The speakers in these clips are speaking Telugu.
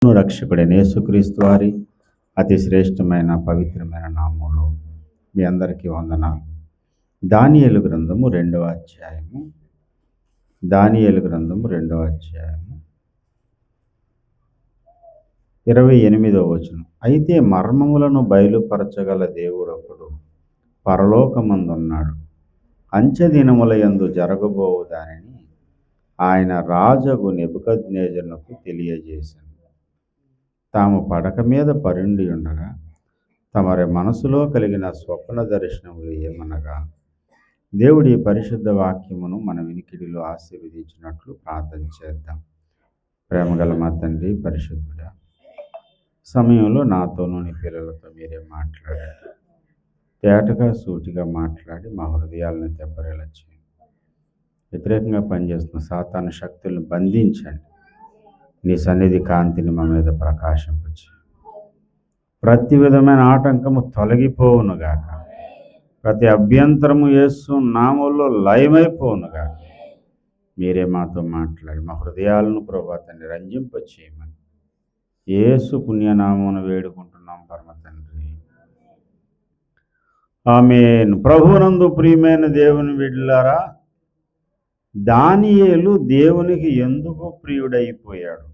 రక్షకుడైన యేసుక్రీస్తు వారి అతి శ్రేష్టమైన పవిత్రమైన నామములో మీ అందరికీ వందనాలు. దానియేలు గ్రంథము 2వ అధ్యాయము 28వ వచనం. అయితే మర్మములను బయలుపరచగల దేవుడొకడు పరలోకమందున్నాడు. అంచె దినముల యందు జరగబోవు దానిని ఆయన రాజగు నెబుకద్నెజరునకు తెలియజేశాను. తాము పడక మీద పరుండి ఉండగా తమరి మనసులో కలిగిన స్వప్న దర్శనములు ఏమనగా, దేవుడి పరిశుద్ధ వాక్యమును మన వినికిడిలో ఆశీర్వదించినట్లు ప్రార్థన చేద్దాం. ప్రేమగల మా తండ్రి, పరిశుద్ధుడా, సమయంలో నాతోనూ నీ పిల్లలతో మీరే మాట్లాడండి. తేటగా సూటిగా మాట్లాడి మా హృదయాలను తెప్పరేలా చేయండి. వ్యతిరేకంగా పనిచేస్తున్న సాతాను శక్తులను బంధించండి. నీ సన్నిధి కాంతిని మా మీద ప్రకాశింపచేయండి. ప్రతి విధమైన ఆటంకము తొలగిపోవునుగాక. ప్రతి అభ్యంతరము యేసు నామములో లయమైపోవునుగాక. మీరే మాతో మాట్లాడి మా హృదయాలను ప్రభువా తండ్రి రంజింపచేయమని యేసు పుణ్యనామమును వేడుకుంటున్నాం పరమ తండ్రి, ఆమేన్. ప్రభువునందు ప్రియమైన దేవుని బిడ్డలారా, దానియేలు దేవునికి ఎందుకు ప్రియుడైపోయాడు?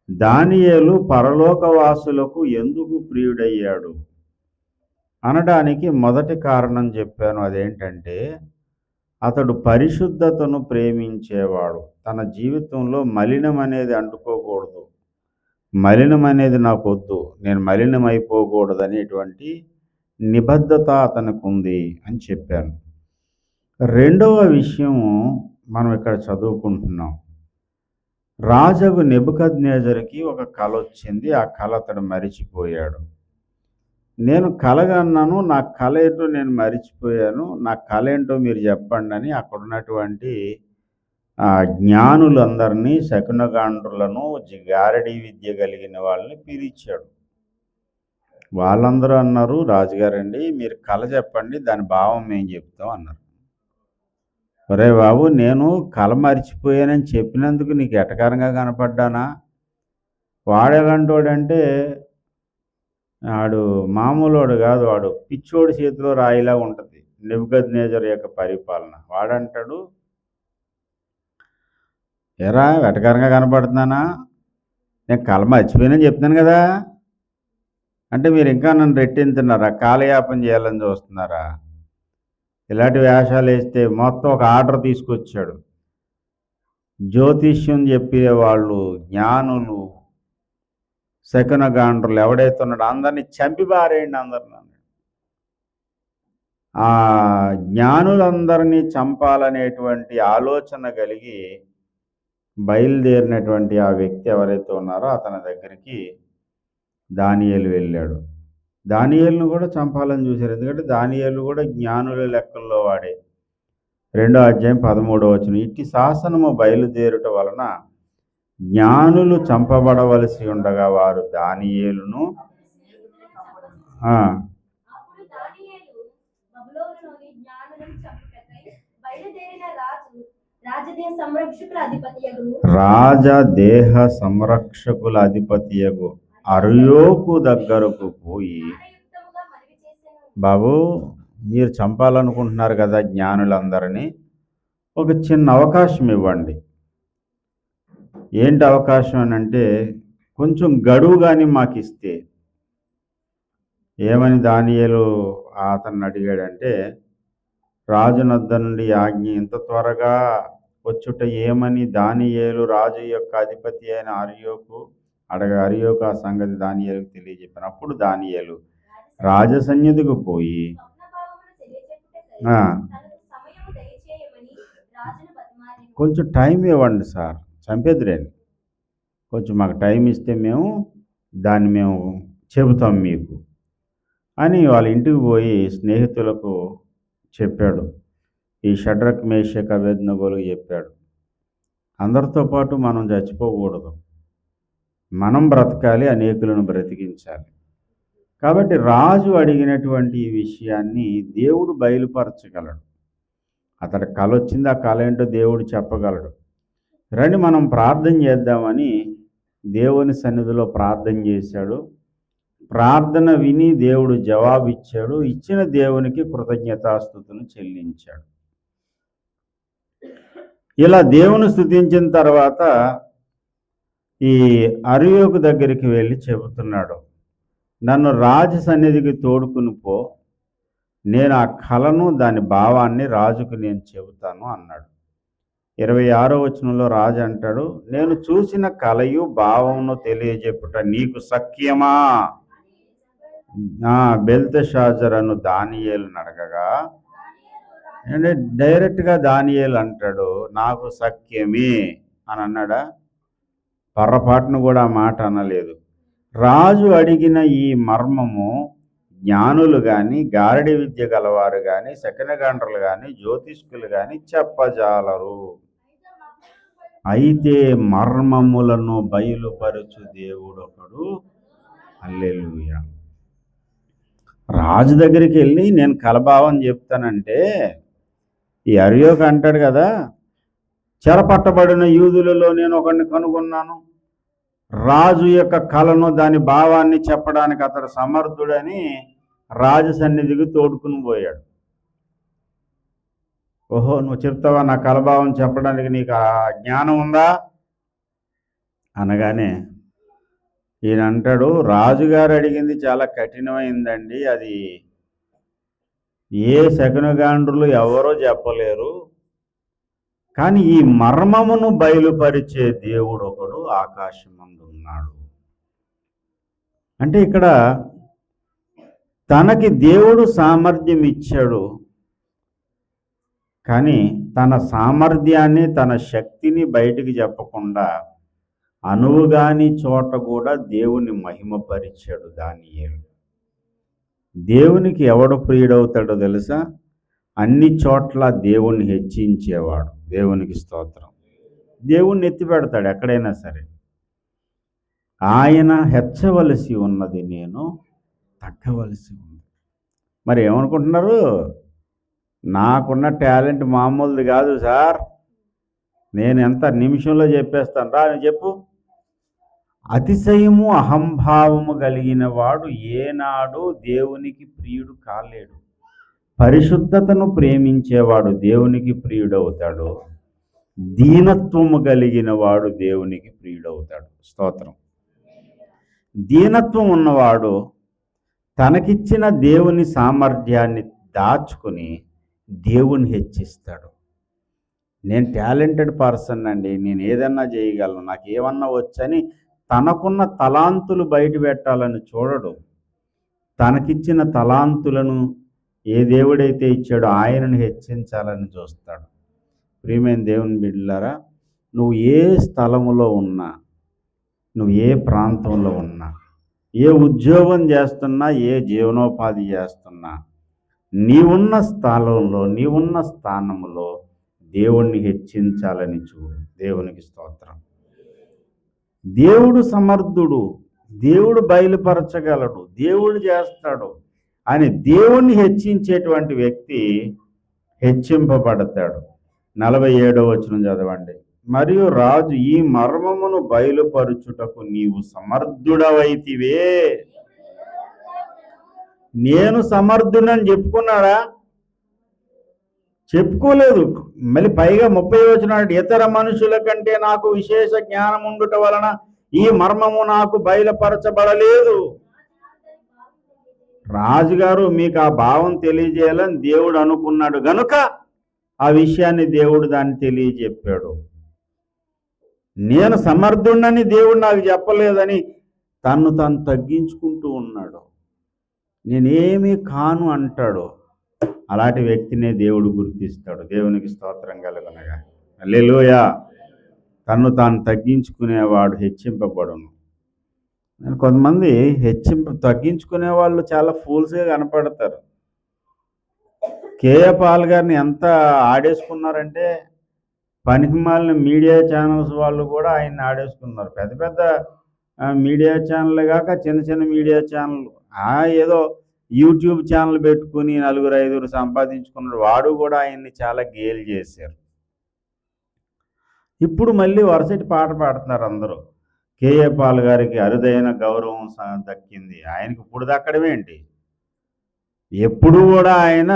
దానియేలు పరలోకవాసులకు ఎందుకు ప్రియుడయ్యాడు అనడానికి మొదటి కారణం చెప్పాను. అదేంటంటే, అతడు పరిశుద్ధతను ప్రేమించేవాడు. తన జీవితంలో మలినం అనేది అంటుకోకూడదు, మలినం అనేది నాకు వద్దు, నేను మలినమైపోకూడదు అనేటువంటి నిబద్ధత అతనికి ఉంది అని చెప్పాను. రెండవ విషయం మనం ఇక్కడ చదువుకుంటున్నాం. రాజగు నెబుకద్నెజరుకి ఒక కల వచ్చింది. ఆ కల అతడు మరిచిపోయాడు. నేను కలగన్నాను, నా కల ఏంటో నేను మరిచిపోయాను, నా కల ఏంటో మీరు చెప్పండి అని అక్కడ ఉన్నటువంటి జ్ఞానులందరినీ, శకునగాండ్రులను, గారడీ విద్య కలిగిన వాళ్ళని పిలిచాడు. వాళ్ళందరూ అన్నారు, రాజుగారండి మీరు కల చెప్పండి, దాని భావం మేము చెప్తాం అన్నారు. ఒరే బాబు, నేను కల మర్చిపోయానని చెప్పినందుకు నీకు ఎటకారంగా కనపడ్డానా? వాడెలాంటోడంటే వాడు మామూలోడు కాదు, వాడు పిచ్చోడి చేతిలో రాయిలా ఉంటుంది నెబుకద్నెజరు యొక్క పరిపాలన. వాడంటాడు, ఎరా వెటకారంగా కనపడుతున్నానా? నేను కల మర్చిపోయానని చెప్తున్నాను కదా అంటే మీరు ఇంకా నన్ను రెట్టించున్నారా? కాలయాపన చేయాలని చూస్తున్నారా? ఇలాంటి వేషాలు వేస్తే మొత్తం ఒక ఆర్డర్ తీసుకొచ్చాడు. జ్యోతిష్యం చెప్పేవాళ్ళు, జ్ఞానులు, శకునగాండ్రులు ఎవడైతే ఉన్నాడో అందరినీ చంపి పారేయండి అందరిని. ఆ జ్ఞానులందరినీ చంపాలనేటువంటి ఆలోచన కలిగి బయలుదేరినటువంటి ఆ వ్యక్తి ఎవరైతే ఉన్నారో అతని దగ్గరికి దానియేలు వెళ్ళాడు. దానియేలును కూడా చంపాలని చూశారు. ఎందుకంటే దానియేలు కూడా జ్ఞానుల లెక్కల్లో వాడే. 2వ అధ్యాయం 13వ వచనం. ఇట్టి శాసనము బయలుదేరుట వలన జ్ఞానులు చంపబడవలసి ఉండగా వారు దానియేలును రాజదేహ సంరక్షకుల అధిపతియగు అర్యోకు దగ్గరకు పోయి, బాబు మీరు చంపాలనుకుంటున్నారు కదా జ్ఞానులందరినీ, ఒక చిన్న అవకాశం ఇవ్వండి. ఏంటి అవకాశం అని అంటే, కొంచెం గడువు కానీ మాకు ఇస్తే. ఏమని దానియేలు అతన్ని అడిగాడంటే, రాజునొద్ద నుండి ఆజ్ఞ ఇంత త్వరగా వచ్చుట ఏమని దానియేలు రాజు యొక్క అధిపతి అయిన అర్యోకు అర్యోకు ఆ సంగతి దానియేలుకు తెలియజెప్పాను. అప్పుడు దానియేలు రాజసన్నిధికి పోయి, కొంచెం టైం ఇవ్వండి సార్, చంపేదిరేండి, కొంచెం మాకు టైం ఇస్తే మేము చెబుతాం మీకు అని వాళ్ళ ఇంటికి పోయి స్నేహితులకు చెప్పాడు. ఈ షడ్రక్, మేషక్, అబేద్నెగోలకు చెప్పాడు, అందరితో పాటు మనం చచ్చిపోకూడదు, మనం బ్రతకాలి, అనేకులను బ్రతికించాలి. కాబట్టి రాజు అడిగినటువంటి ఈ విషయాన్ని దేవుడు బయలుపరచగలడు. అతడి కల వచ్చింది, ఆ కల ఏంటో దేవుడు చెప్పగలడు. రండి మనం ప్రార్థన చేద్దామని దేవుని సన్నిధిలో ప్రార్థన చేశాడు. ప్రార్థన విని దేవుడు జవాబిచ్చాడు. ఇచ్చిన దేవునికి కృతజ్ఞతాస్తుతులు చెల్లించాడు. ఇలా దేవుని స్తుతించిన తర్వాత ఈ అర్యోకు దగ్గరికి వెళ్ళి చెబుతున్నాడు, నన్ను రాజు సన్నిధికి తోడుకుని పో, నేను ఆ కలను దాని భావాన్ని రాజుకు నేను చెబుతాను అన్నాడు. 26వ వచనంలో రాజు అంటాడు, నేను చూసిన కలయు భావమును తెలియజెప్పుట నీకు సఖ్యమా? బెల్తెషాజరు దానియేలును అడగగా, అంటే డైరెక్ట్గా దానియేలు అంటాడు, నాకు సఖ్యమే అని అన్నాడా? పొరపాటును కూడా ఆ మాట అనలేదు. రాజు అడిగిన ఈ మర్మము జ్ఞానులు కానీ, గారడి విద్య గలవారు కానీ, శకునగాండ్రులు కానీ, జ్యోతిష్కులు కానీ చెప్పజాలరు. అయితే మర్మములను బయలుపరచు దేవుడొకడు. హల్లెలూయా. రాజు దగ్గరికి వెళ్ళి నేను కలభావం చెప్తానంటే ఈ అర్యోకు అంటాడు కదా, చెరపట్టబడిన యూదులలో నేను ఒకడిని కనుగొన్నాను, రాజు యొక్క కళను దాని భావాన్ని చెప్పడానికి అతడు సమర్థుడని రాజు సన్నిధికి తోడుకుని పోయాడు. ఓహో, నువ్వు చెప్తావా? నా కలభావం చెప్పడానికి నీకు ఆ జ్ఞానం ఉందా అనగానే ఈయన అంటాడు, రాజుగారు అడిగింది చాలా కఠినమైందండి, అది ఏ శకునగాండ్రులు ఎవరో చెప్పలేరు, కానీ ఈ మర్మమును బయలుపరిచే దేవుడు ఒకడు ఆకాశమందు ఉన్నాడు. అంటే ఇక్కడ తనకి దేవుడు సామర్థ్యం ఇచ్చాడు, కానీ తన సామర్థ్యాన్ని, తన శక్తిని బయటికి చెప్పకుండా అనువుగాని చోట కూడా దేవుని మహిమపరిచాడు దానియేలు. దేవునికి ఎవడు ప్రియుడవుతాడో తెలుసా? అన్ని చోట్ల దేవుణ్ణి హెచ్చించేవాడు. దేవునికి స్తోత్రం. దేవుణ్ణి ఎత్తి పెడతాడు ఎక్కడైనా సరే. ఆయన హెచ్చవలసి ఉన్నది, నేను తగ్గవలసి ఉంది. మరి ఏమనుకుంటున్నారు? నాకున్న టాలెంట్ మామూలుది కాదు సార్, నేను ఎంత నిమిషంలో చెప్పేస్తాను రా అని చెప్పు. అతిశయము అహంభావము కలిగిన వాడు ఏనాడు దేవునికి ప్రియుడు కాలేడు. పరిశుద్ధతను ప్రేమించేవాడు దేవునికి ప్రియుడవుతాడు. దీనత్వము కలిగిన వాడు దేవునికి ప్రియుడవుతాడు. స్తోత్రం. దీనత్వం ఉన్నవాడు తనకిచ్చిన దేవుని సామర్థ్యాన్ని దాచుకుని దేవుని హెచ్చిస్తాడు. నేను టాలెంటెడ్ పర్సన్ అండి, నేను ఏదన్నా చేయగలను, నాకు ఏమన్నా వచ్చని తనకున్న తలాంతులు బయట పెట్టాలని చూడడు. తనకిచ్చిన తలాంతులను ఏ దేవుడైతే ఇచ్చాడో ఆయనను హెచ్చించాలని చూస్తాడు. ప్రియమైన దేవుని బిడ్డలారా, నువ్వు ఏ స్థలములో ఉన్నా, నువ్వు ఏ ప్రాంతంలో ఉన్నా, ఏ ఉద్యోగం చేస్తున్నా, ఏ జీవనోపాధి చేస్తున్నా, నీవున్న స్థలంలో, నీవున్న స్థానంలో దేవుణ్ణి హెచ్చించాలని చూడు. దేవునికి స్తోత్రం. దేవుడు సమర్థుడు, దేవుడు బయలుపరచగలడు, దేవుడు చేస్తాడు అని దేవుణ్ణి హెచ్చించేటువంటి వ్యక్తి హెచ్చింపబడతాడు. 47వ వచనం చదవండి. మరియు రాజు, ఈ మర్మమును బయలుపరుచుటకు నీవు సమర్థుడవైతివే. నేను సమర్థుడని చెప్పుకున్నాడా? చెప్పుకోలేదు. మళ్ళీ పైగా 30వ వచనం, ఇతర మనుషుల కంటే నాకు విశేష జ్ఞానం ఉండుట వలన ఈ మర్మము నాకు బయలుపరచబడలేదు. రాజుగారు మీకు ఆ భావం తెలియజేయాలని దేవుడు అనుకున్నాడు గనుక ఆ విషయాన్ని దేవుడు దాన్ని తెలియజెప్పాడు. నేను సమర్థుడని దేవుడు నాకు చెప్పలేదని తను తగ్గించుకుంటూ ఉన్నాడు. నేనేమీ కాను అంటాడు. అలాంటి వ్యక్తినే దేవుడు గుర్తిస్తాడు. దేవునికి స్తోత్రం కలుగునగా. హల్లెలూయా. తాను తగ్గించుకునేవాడు హెచ్చింపబడును. కొంతమంది తగ్గించుకునే వాళ్ళు చాలా ఫూల్స్గా కనపడతారు. కేఏ పాల్ గారిని ఎంత ఆడేసుకున్నారంటే పనికిమాలిన మీడియా ఛానల్స్ వాళ్ళు కూడా ఆయన్ని ఆడేసుకున్నారు. పెద్ద పెద్ద మీడియా ఛానల్ కాక చిన్న చిన్న మీడియా ఛానల్, ఏదో యూట్యూబ్ ఛానల్ పెట్టుకుని 4-5 సంపాదించుకున్నాడు. వాడు కూడా ఆయన్ని చాలా గేలి చేశారు. ఇప్పుడు మళ్ళీ వరుసటి పాట పాడుతున్నారు అందరూ. కేఏ పాల్ గారికి అరుదైన గౌరవం దక్కింది. ఆయనకి ఇప్పుడు దక్కడం ఏంటి? ఎప్పుడు కూడా ఆయన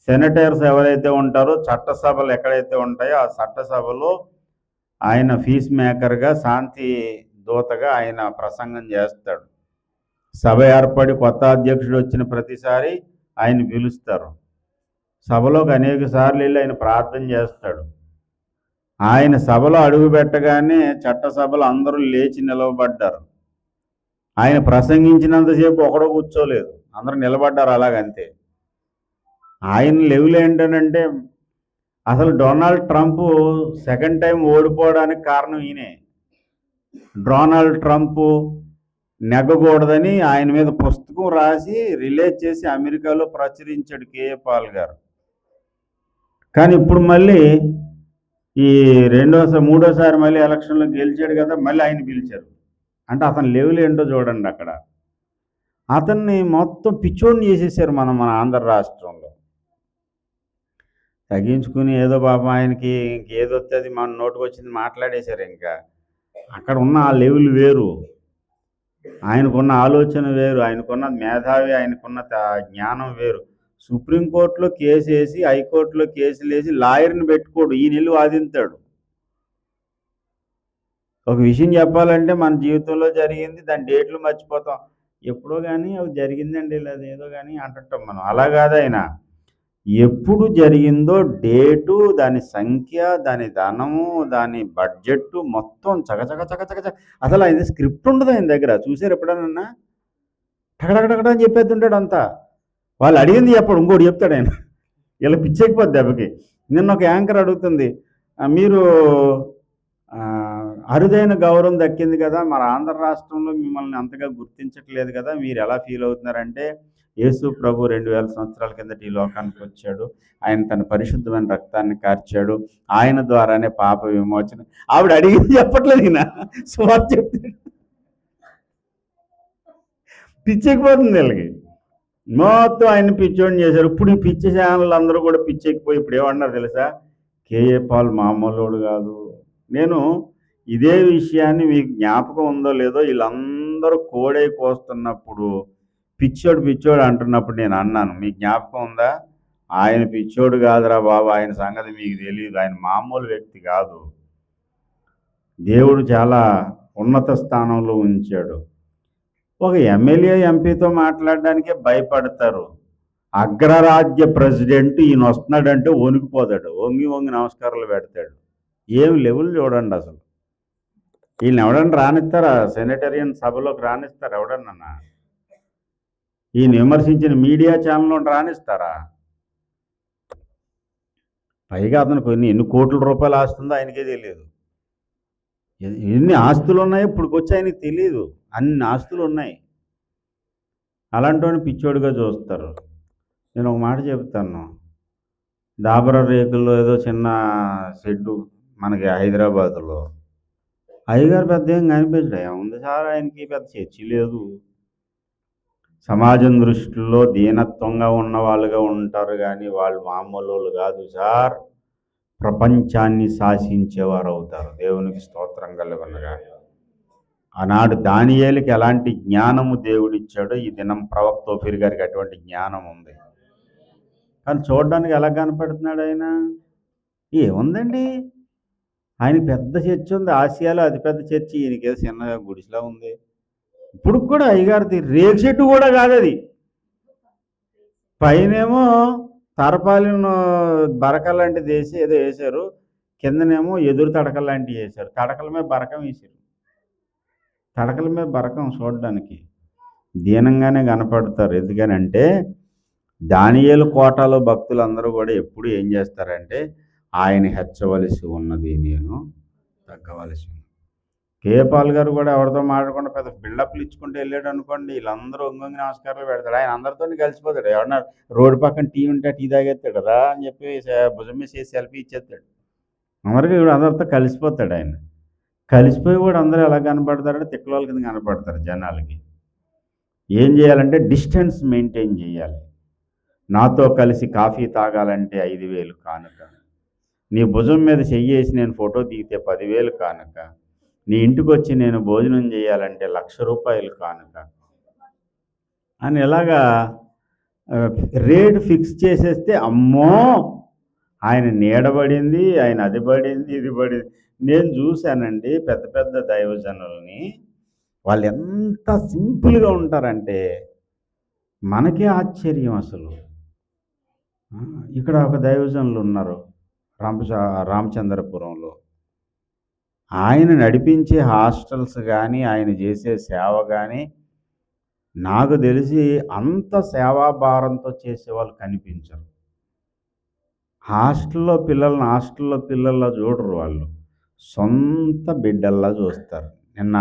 సెనేటర్స్ ఎవరైతే ఉంటారో, చట్టసభలు ఎక్కడైతే ఉంటాయో ఆ చట్టసభలో ఆయన పీస్ మేకర్గా, శాంతి దూతగా ఆయన ప్రసంగం చేస్తాడు. సభ ఏర్పడి కొత్త అధ్యక్షుడు వచ్చిన ప్రతిసారి ఆయన పిలుస్తారు. సభలోకి అనేక సార్లు వెళ్ళి ఆయన ప్రార్థన చేస్తాడు. ఆయన సభలో అడుగు పెట్టగానే చట్టసభలో అందరూ లేచి నిలవబడ్డారు. ఆయన ప్రసంగించినంతసేపు ఒకడో కూర్చోలేదు, అందరూ నిలబడ్డారు అలాగంతే. ఆయన లెవెల్ ఏంటనంటే అసలు డొనాల్డ్ ట్రంప్ సెకండ్ టైం ఓడిపోవడానికి కారణం ఈయనే. డొనాల్డ్ ట్రంప్ నెగ్గకూడదని ఆయన మీద పుస్తకం రాసి రిలీజ్ చేసి అమెరికాలో ప్రచురించాడు కేఏ పాల్ గారు. కానీ ఇప్పుడు మళ్ళీ ఈ మూడోసారి మళ్ళీ ఎలక్షన్లో గెలిచాడు కదా, మళ్ళీ ఆయన పిలిచారు. అంటే అతని లెవెల్ ఏంటో చూడండి. అక్కడ అతన్ని మొత్తం పిచ్చోడిని చేసేసారు మన ఆంధ్ర రాష్ట్రంలో. తగ్గించుకుని ఏదో పాపం ఆయనకి ఇంకేదో వస్తుంది మన నోటికి వచ్చింది మాట్లాడేశారు. ఇంకా అక్కడ ఉన్న ఆ లెవెల్ వేరు, ఆయనకున్న ఆలోచన వేరు, ఆయనకున్న మేధావి, ఆయనకున్న జ్ఞానం వేరు. సుప్రీంకోర్టులో కేసు వేసి, హైకోర్టులో కేసులు వేసి లాయర్ని పెట్టుకోడు, ఈయన వెళ్ళి వాదింతాడు. ఒక విషయం చెప్పాలంటే మన జీవితంలో జరిగింది, దాని డేట్లు మర్చిపోతాం. ఎప్పుడో కానీ అవి జరిగిందండి లేదు ఏదో కానీ అంటుంటాం మనం. అలా కాదు, ఆయన ఎప్పుడు జరిగిందో డేటు, దాని సంఖ్య, దాని ధనము, దాని బడ్జెట్ మొత్తం చకచక అసలు ఆయన స్క్రిప్ట్ ఉండదు ఆయన దగ్గర. చూసారు ఎప్పుడన్నా? టకటకటకట అని చెప్పేస్తుంటాడు అంతా. వాళ్ళు అడిగింది చెప్పడు, ఇంకోటి చెప్తాడు ఆయన. ఇలా పిచ్చెక్కిపోద్ది దెబ్బకి. నిన్న ఒక యాంకర్ అడుగుతుంది, మీరు అరుదైన గౌరవం దక్కింది కదా, మన ఆంధ్ర రాష్ట్రంలో మిమ్మల్ని అంతగా గుర్తించట్లేదు కదా, మీరు ఎలా ఫీల్ అవుతున్నారంటే, యేసు ప్రభు 2000 సంవత్సరాల కిందట ఈ లోకానికి వచ్చాడు, ఆయన తన పరిశుద్ధమైన రక్తాన్ని కార్చాడు, ఆయన ద్వారానే పాప విమోచన. ఆవిడ అడిగింది చెప్పట్లేదు, ఈయన సువార్త చెప్తాడు. పిచ్చెక్కిపోతుంది వీళ్ళకి. మొత్తం ఆయన పిచ్చోడిని చేశారు. ఇప్పుడు ఈ పిచ్చి ఛానల్ అందరూ కూడా పిచ్చెక్కిపోయి ఇప్పుడు ఏమన్నారు తెలుసా? కేఏ పాల్ మామూలుడు కాదు. నేను ఇదే విషయాన్ని మీకు జ్ఞాపకం ఉందో లేదో, వీళ్ళందరూ కోడై కోస్తున్నప్పుడు పిచ్చోడు అంటున్నప్పుడు నేను అన్నాను, మీకు జ్ఞాపకం ఉందా? ఆయన పిచ్చోడు కాదురా బాబు, ఆయన సంగతి మీకు తెలియదు, ఆయన మామూలు వ్యక్తి కాదు, దేవుడు చాలా ఉన్నత స్థానంలో ఉంచాడు. ఒక ఎమ్మెల్యే ఎంపీతో మాట్లాడడానికే భయపడతారు. అగ్రరాజ్య ప్రెసిడెంట్ ఈయన వస్తున్నాడంటే వణికిపోతాడు, వంగి నమస్కారాలు పెడతాడు. ఏం లెవెల్ చూడండి అసలు. వీళ్ళని ఎవడన్నా రానిస్తారా? సెనేటరియన్ సభలోకి రానిస్తారా ఎవడన్నా? ఈయన విమర్శించిన మీడియా ఛానల్లో రానిస్తారా? పైగా అతనికి ఎన్ని కోట్ల రూపాయలు ఆస్తుందో ఆయనకే తెలియదు. ఎన్ని ఆస్తులు ఉన్నాయో ఇప్పుడుకొచ్చి ఆయనకి తెలియదు. అన్ని ఆస్తులు ఉన్నాయి. అలాంటి పిచ్చోడుగా చూస్తారు. నేను ఒక మాట చెప్తాను, డాబరా రేకుల్లో ఏదో చిన్న షెడ్డు మనకి హైదరాబాద్లో, అయ్యగారు పెద్ద ఏం కనిపించడు. ఏముంది సార్, ఆయనకి పెద్ద చర్చి లేదు. సమాజం దృష్టిలో దీనత్వంగా ఉన్న వాళ్ళుగా ఉంటారు, కానీ వాళ్ళు మామూలు వాళ్ళు కాదు సార్. ప్రపంచాన్ని శాసించేవారు అవుతారు. దేవునికి స్తోత్రం కలుగునగా. ఆనాడు దానియేలుకి ఎలాంటి జ్ఞానము దేవుడిచ్చాడో ఈ దినం ప్రవక్త ఓఫీర్ గారికి అటువంటి జ్ఞానం ఉంది. కానీ చూడడానికి ఎలా కనపడుతున్నాడు ఆయన? ఏముందండి, ఆయన పెద్ద చర్చి ఉంది, ఆసియాలో అతిపెద్ద చర్చి, ఈయనకేదో చిన్న గుడిసెలా ఉంది. ఇప్పుడు కూడా అయ్యగారిది రేకు చెట్టు కూడా కాదు అది. పైనేమో తరపాలిన బరక లాంటిది వేసి ఏదో వేశారు, కిందనేమో ఎదురు తడకలు లాంటివి వేశారు. తడకల మీద బరకం వేశారు. తడకల మీద బరకం చూడడానికి దీనంగానే కనపడతారు. ఎందుకనంటే దానియేలు కోటలో భక్తులందరూ కూడా ఎప్పుడు ఏం చేస్తారంటే, ఆయన హెచ్చవలసి ఉన్నది, నేను తగ్గవలసి ఉన్నది. కేఏ పాల్ గారు కూడా ఎవరితో మాట్లాడకుండా పెద్ద బిల్డప్లు ఇచ్చుకుంటూ వెళ్ళాడు అనుకోండి, వీళ్ళందరూ ఒంగొంగి నమస్కారాలు పెడతాడు. ఆయన అందరితో కలిసిపోతాడు. ఎవరన్నా రోడ్డు పక్కన టీ ఉంటే టీ తాగేస్తాడు రా అని చెప్పి భుజం మీద చేసి సెల్ఫీ ఇచ్చేస్తాడు. అందరికీ కూడా అందరితో కలిసిపోతాడు. ఆయన కలిసిపోయి కూడా అందరూ ఎలా కనపడతారంటే తిక్కలోళ్ళ కింద కనపడతారు జనాలకి. ఏం చేయాలంటే డిస్టెన్స్ మెయింటైన్ చేయాలి. నాతో కలిసి కాఫీ తాగాలంటే 5,000 కానుక, నీ భుజం మీద చెయ్యేసి నేను ఫోటో దిగితే 10,000 కానుక, నీ ఇంటికి వచ్చి నేను భోజనం చేయాలంటే 1,00,000 రూపాయలు కానుక అని ఎలాగా రేటు ఫిక్స్ చేసేస్తే, అమ్మో ఆయన నీడబడింది, ఆయన అది పడింది, ఇది పడింది. నేను చూశానండి పెద్ద పెద్ద దైవజనుల్ని, వాళ్ళు ఎంత సింపుల్గా ఉంటారంటే మనకే ఆశ్చర్యం అసలు. ఇక్కడ ఒక దైవజనులు ఉన్నారు రామచంద్రపురంలో. ఆయన నడిపించే హాస్టల్స్ కానీ, ఆయన చేసే సేవ కానీ, నాకు తెలిసి అంత సేవాభారంతో చేసేవాళ్ళు కనిపించరు. హాస్టల్లో పిల్లల్లా చూడరు వాళ్ళు, సొంత బిడ్డల్లా చూస్తారు. నిన్న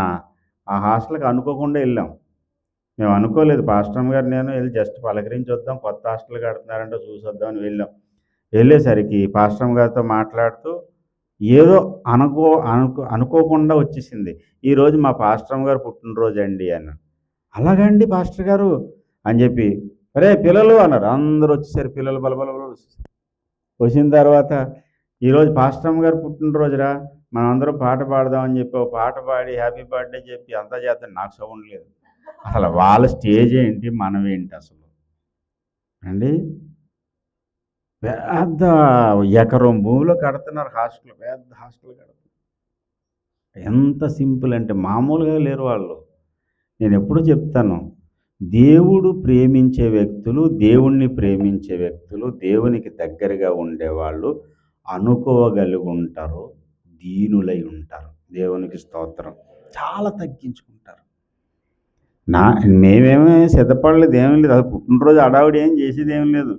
ఆ హాస్టల్కి అనుకోకుండా వెళ్ళాం. మేము అనుకోలేదు, పాస్టర్ గారు నేను వెళ్ళి జస్ట్ పలకరించి వద్దాం, కొత్త హాస్టల్ కడుతున్నారంటే చూసొద్దామని వెళ్ళాం. వెళ్ళేసరికి పాస్టర్ గారితో మాట్లాడుతూ ఏదో అనుకోకుండా వచ్చేసింది, ఈరోజు మా పాస్టర్ గారు పుట్టినరోజు అండి అని. అలాగండి పాస్టర్ గారు అని చెప్పి, అరే పిల్లలు అన్నారు. అందరూ వచ్చేసారు, పిల్లలు బలబల వచ్చిన తర్వాత, ఈరోజు పాస్టర్ గారు పుట్టినరోజురా, మనం అందరం పాట పాడదామని చెప్పి ఒక పాట పాడి హ్యాపీ బర్త్డే చెప్పి అంతా చేద్దాం. నాకు సౌండ్ లేదు అసలు. వాళ్ళ స్టేజ్ ఏంటి, మనం ఏంటి అసలు అండి. పెద్ద ఎకరం భూమిలో కడుతున్నారు హాస్టల్, పెద్ద హాస్టల్ కడుతున్నారు. ఎంత సింపుల్ అంటే మామూలుగా లేరు వాళ్ళు. నేను ఎప్పుడు చెప్తాను, దేవుడు ప్రేమించే వ్యక్తులు, దేవుణ్ణి ప్రేమించే వ్యక్తులు, దేవునికి దగ్గరగా ఉండేవాళ్ళు అనుకోగలిగి ఉంటారు, దీనులై ఉంటారు. దేవునికి స్తోత్రం. చాలా తగ్గించుకుంటారు. మేమేమీ సిద్ధపడలేదు, ఏమీ లేదు. అది పుట్టినరోజు అడావిడి ఏం చేసేది ఏం లేదు.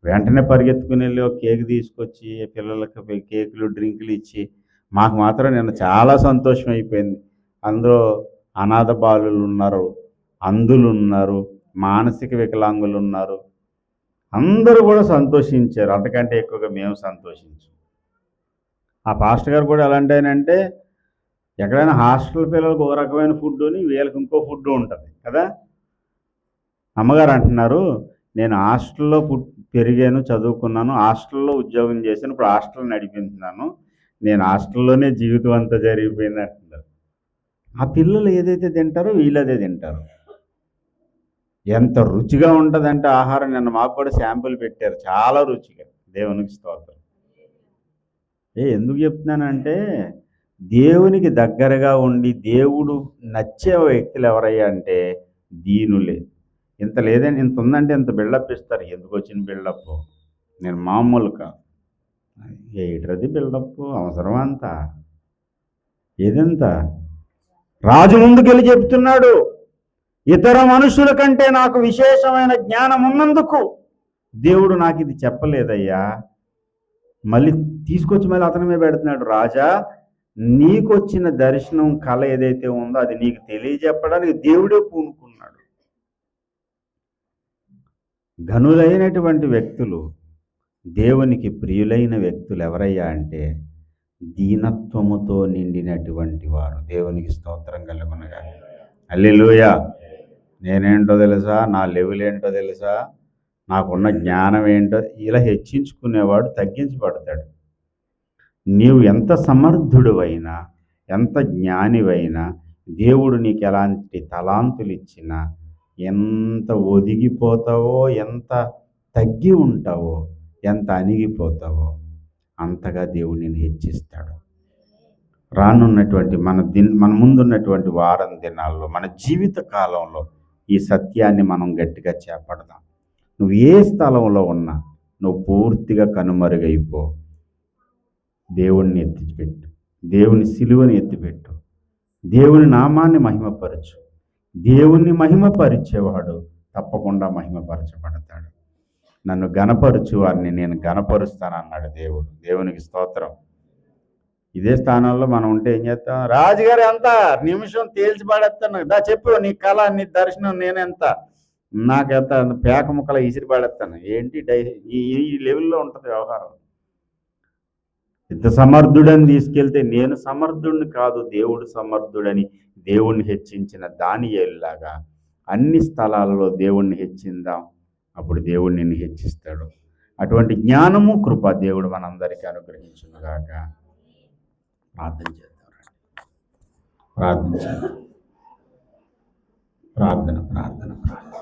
వెంటనే పరిగెత్తుకుని వెళ్ళి ఒక కేక్ తీసుకొచ్చి పిల్లలకి కేకులు డ్రింకులు ఇచ్చి, మాకు మాత్రం నిన్న చాలా సంతోషం అయిపోయింది. అందులో అనాథ బాలులు ఉన్నారు, అంధులు ఉన్నారు, మానసిక వికలాంగులు ఉన్నారు. అందరూ కూడా సంతోషించారు. అంతకంటే ఎక్కువగా మేము సంతోషించాం. ఆ పాస్టర్ గారు కూడా ఎలాంటి ఆయన అంటే, ఎక్కడైనా హాస్టల్ పిల్లలకు ఒక రకమైన ఫుడ్ని, వీళ్ళకి ఇంకో ఫుడ్ ఉంటుంది కదా. అమ్మగారు అంటున్నారు, నేను హాస్టల్లో పెరిగాను, చదువుకున్నాను, హాస్టల్లో ఉద్యోగం చేశాను, ఇప్పుడు హాస్టల్ నడిపిస్తున్నాను, నేను హాస్టల్లోనే జీవితం అంతా జరిగిపోయింది అంటున్నారు. ఆ పిల్లలు ఏదైతే తింటారో వీళ్ళు అదే తింటారు. ఎంత రుచిగా ఉంటుందంటే ఆహారం. నిన్న మాకు కూడా శాంపుల్ పెట్టారు, చాలా రుచిగా. దేవునికి స్తోత్రం. ఎందుకు చెప్తున్నానంటే, దేవునికి దగ్గరగా ఉండి దేవుడు నచ్చే వ్యక్తులు ఎవరయ్యా అంటే దీనులే. ఇంత లేదని, ఇంత ఉందంటే ఇంత బిల్డప్ ఇస్తారు. ఎందుకు వచ్చిన బిల్డప్? నేను మామూలు కాదు. ఏటది బిల్డప్? అవసరమా అంత? ఏదంత? రాజు ముందుకెళ్ళి చెప్తున్నాడు, ఇతర మనుషుల కంటే నాకు విశేషమైన జ్ఞానం ఉన్నందుకు దేవుడు నాకు ఇది చెప్పలేదయ్యా. మళ్ళీ తీసుకొచ్చి మళ్ళీ అతనమే పెడుతున్నాడు. రాజా, నీకు వచ్చిన దర్శనం కళ ఏదైతే ఉందో అది నీకు తెలియజెప్పడానికి దేవుడే పూనుకున్నాడు. ఘనులైనటువంటి వ్యక్తులు, దేవునికి ప్రియులైన వ్యక్తులు ఎవరయ్యా అంటే దీనత్వముతో నిండినటువంటి వారు. దేవునికి స్తోత్రం కలుగునుగా. హల్లెలూయా. నేనేంటో తెలుసా, నా లెవెల్ ఏంటో తెలుసా, నాకున్న జ్ఞానం ఏంటో, ఇలా హెచ్చించుకునేవాడు తగ్గించబడతాడు. నీవు ఎంత సమర్థుడివైనా, ఎంత జ్ఞానివైనా, దేవుడు నీకు ఎలాంటి తలాంతులు ఇచ్చినా, ఎంత ఒదిగిపోతావో, ఎంత తగ్గి ఉంటావో, ఎంత అణిగిపోతావో అంతగా దేవుడు నిన్ను హెచ్చిస్తాడు. రానున్నటువంటి మన ముందున్నటువంటి వారం దినాల్లో, మన జీవిత కాలంలో ఈ సత్యాన్ని మనం గట్టిగా చేపడదాం. నువ్వు ఏ స్థలంలో ఉన్నా నువ్వు పూర్తిగా కనుమరుగైపో. దేవుణ్ణి ఎత్తిపెట్టు, దేవుని సిలువని ఎత్తిపెట్టు, దేవుని నామాన్ని మహిమపరచు. దేవుణ్ణి మహిమపరిచేవాడు తప్పకుండా మహిమపరచబడతాడు. నన్ను గణపరచు వారిని నేను గణపరుస్తానన్నాడు దేవుడు. దేవునికి స్తోత్రం. ఇదే స్థానంలో మనం ఉంటే ఏం చేస్తాం? రాజుగారు ఎంత నిమిషం తేల్చి పడేస్తాను, దా చెప్పు నీ కళ, నీ దర్శనం, నేనెంత, నాకెంత, పేక ముక్కల ఇసిరి పడేస్తాను ఏంటి? ఈ లెవెల్లో ఉంటుంది వ్యవహారం. ఇంత సమర్థుడని తీసుకెళ్తే నేను సమర్థుడిని కాదు, దేవుడు సమర్థుడని దేవుణ్ణి హెచ్చించిన దానియేలులాగా అన్ని స్థలాలలో దేవుణ్ణి హెచ్చిందాం. అప్పుడు దేవుడు నిన్ను హెచ్చిస్తాడు. అటువంటి జ్ఞానము కృప దేవుడు మనందరికీ అనుగ్రహించునుగాక. ప్రార్థన చేద్దాం. ప్రార్థించండి. ప్రార్థన ప్రార్థన ప్రార్థన